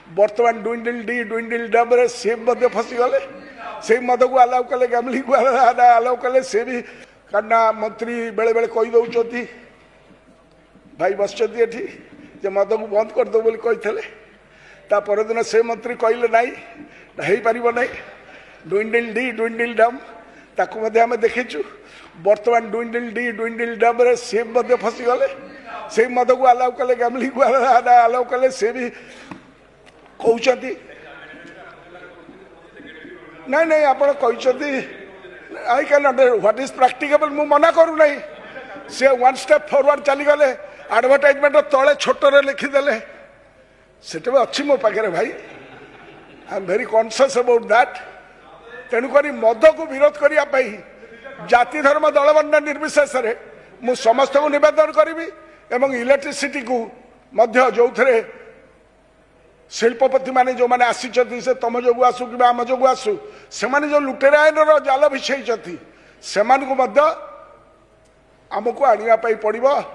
बर्तमान डुइंडिल डी डुइंडिल डब्रे से फसीगले से मद को आलाउ कले गैमलिंग को आलाउ कले से भी कारण मंत्री बेले बेले कही दौरान भाई बस मद को बंद करदे बोली ता परदिन से मंत्री कहले नाई हो पार ना डुइंडिल डी डुइंडिल डम ताकू आम देखीचु बर्तमान डुइंडिल डी डुइंडिल डब्रे से फसीगले से मद को आलाउ कले गैमलिंग को आलाउ कले से भी कहते नहीं नहीं आप I can not what is practicable मु मना करू नहीं से वन स्टेप फॉरवर्ड चली गले एडवर्टाइजमेंट तले छोटर लिखिदेले से अच्छी मो पाखे भाई I am very conscious about that तेणुक मद को विरोध करने जाति धर्म दलबंध निर्विशेष मु समस्त को निवेदन करी एवं इलेक्ट्रिसिटी को मध्य जो थे शिल्पपति माने जो माने आसी से तम जो आसु कि आम जो आसु से जो लुटेरा आईन जाल भिछई से आमको आने पड़ो।